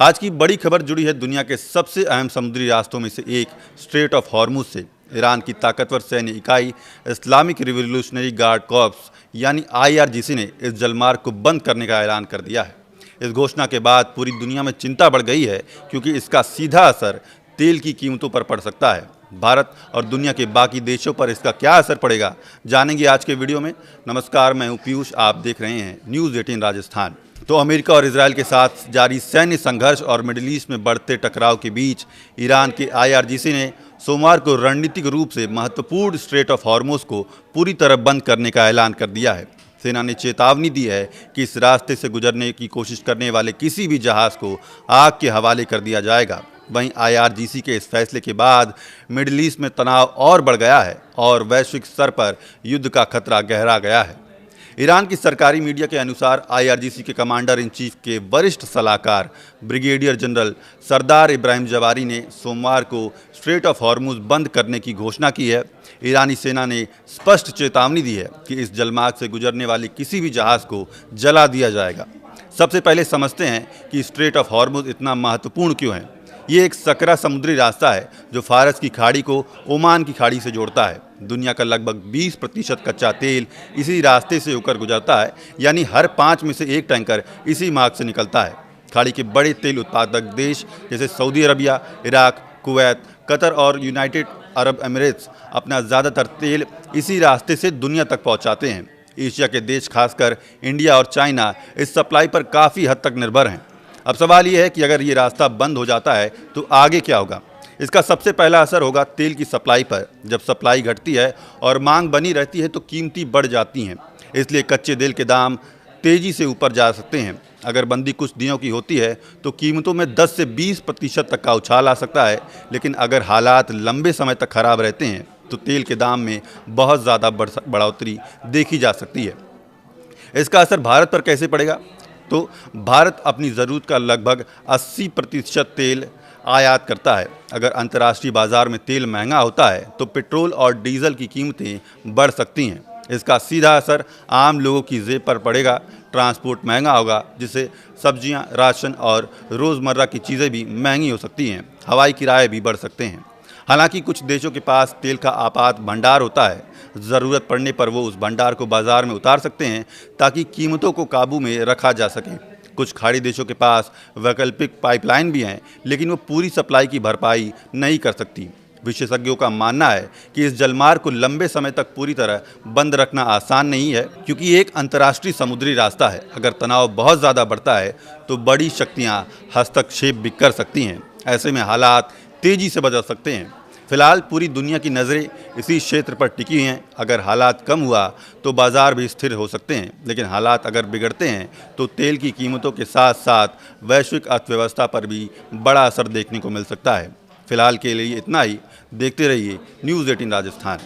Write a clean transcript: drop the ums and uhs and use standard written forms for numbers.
आज की बड़ी खबर जुड़ी है दुनिया के सबसे अहम समुद्री रास्तों में से एक स्ट्रेट ऑफ हॉर्मुज से। ईरान की ताकतवर सैन्य इकाई इस्लामिक रिवॉल्यूशनरी गार्ड कॉर्प्स यानी IRGC ने इस जलमार्ग को बंद करने का ऐलान कर दिया है। इस घोषणा के बाद पूरी दुनिया में चिंता बढ़ गई है क्योंकि इसका सीधा असर तेल की कीमतों पर पड़ सकता है। भारत और दुनिया के बाकी देशों पर इसका क्या असर पड़ेगा, जानेंगे आज के वीडियो में। नमस्कार, मैं हूं पीयूष, आप देख रहे हैं न्यूज़ 18 राजस्थान। तो अमेरिका और इजरायल के साथ जारी सैन्य संघर्ष और मिडिल ईस्ट में बढ़ते टकराव के बीच ईरान के IRGC ने सोमवार को रणनीतिक रूप से महत्वपूर्ण स्ट्रेट ऑफ हॉर्मुज को पूरी तरह बंद करने का ऐलान कर दिया है। सेना ने चेतावनी दी है कि इस रास्ते से गुजरने की कोशिश करने वाले किसी भी जहाज़ को आग के हवाले कर दिया जाएगा। वहीं IRGC के इस फैसले के बाद मिडिल ईस्ट में तनाव और बढ़ गया है और वैश्विक स्तर पर युद्ध का खतरा गहरा गया है। ईरान की सरकारी मीडिया के अनुसार IRGC के कमांडर इन चीफ के वरिष्ठ सलाहकार ब्रिगेडियर जनरल सरदार इब्राहिम जवारी ने सोमवार को स्ट्रेट ऑफ हॉर्मुज बंद करने की घोषणा की है। ईरानी सेना ने स्पष्ट चेतावनी दी है कि इस जलमार्ग से गुजरने वाले किसी भी जहाज़ को जला दिया जाएगा। सबसे पहले समझते हैं कि स्ट्रेट ऑफ हॉर्मुज इतना महत्वपूर्ण क्यों है। ये एक सकरा समुद्री रास्ता है जो फारस की खाड़ी को ओमान की खाड़ी से जोड़ता है। दुनिया का लगभग 20% कच्चा तेल इसी रास्ते से होकर गुजरता है, यानी हर 5 में से 1 टैंकर इसी मार्ग से निकलता है। खाड़ी के बड़े तेल उत्पादक देश जैसे Saudi Arabia, Iraq, Kuwait, Qatar और यूनाइटेड अरब एमिरेट्स अपना ज़्यादातर तेल इसी रास्ते से दुनिया तक पहुंचाते हैं। एशिया के देश खासकर इंडिया और चाइना इस सप्लाई पर काफ़ी हद तक निर्भर हैं। अब सवाल ये है कि अगर ये रास्ता बंद हो जाता है तो आगे क्या होगा। इसका सबसे पहला असर होगा तेल की सप्लाई पर। जब सप्लाई घटती है और मांग बनी रहती है तो कीमतें बढ़ जाती हैं, इसलिए कच्चे तेल के दाम तेज़ी से ऊपर जा सकते हैं। अगर बंदी कुछ दिनों की होती है तो कीमतों में 10 से 20% तक का उछाल आ सकता है, लेकिन अगर हालात लंबे समय तक खराब रहते हैं तो तेल के दाम में बहुत ज़्यादा बढ़ोतरी देखी जा सकती है। इसका असर भारत पर कैसे पड़ेगा? तो भारत अपनी ज़रूरत का लगभग 80% तेल आयात करता है। अगर अंतर्राष्ट्रीय बाज़ार में तेल महंगा होता है तो पेट्रोल और डीजल की कीमतें बढ़ सकती हैं। इसका सीधा असर आम लोगों की जेब पर पड़ेगा। ट्रांसपोर्ट महंगा होगा, जिससे सब्जियां, राशन और रोज़मर्रा की चीज़ें भी महंगी हो सकती हैं। हवाई किराए भी बढ़ सकते हैं। हालांकि कुछ देशों के पास तेल का आपात भंडार होता है। ज़रूरत पड़ने पर वो उस भंडार को बाज़ार में उतार सकते हैं ताकि कीमतों को काबू में रखा जा सके। कुछ खाड़ी देशों के पास वैकल्पिक पाइपलाइन भी हैं, लेकिन वो पूरी सप्लाई की भरपाई नहीं कर सकती। विशेषज्ञों का मानना है कि इस जलमार्ग को लंबे समय तक पूरी तरह बंद रखना आसान नहीं है, क्योंकि ये एक अंतर्राष्ट्रीय समुद्री रास्ता है। अगर तनाव बहुत ज़्यादा बढ़ता है तो बड़ी शक्तियाँ हस्तक्षेप भी कर सकती हैं। ऐसे में हालात तेज़ी से बदल सकते हैं। फिलहाल पूरी दुनिया की नज़रें इसी क्षेत्र पर टिकी हैं। अगर हालात कम हुआ तो बाज़ार भी स्थिर हो सकते हैं, लेकिन हालात अगर बिगड़ते हैं तो तेल की कीमतों के साथ साथ वैश्विक अर्थव्यवस्था पर भी बड़ा असर देखने को मिल सकता है। फिलहाल के लिए इतना ही। देखते रहिए न्यूज़ 18 राजस्थान।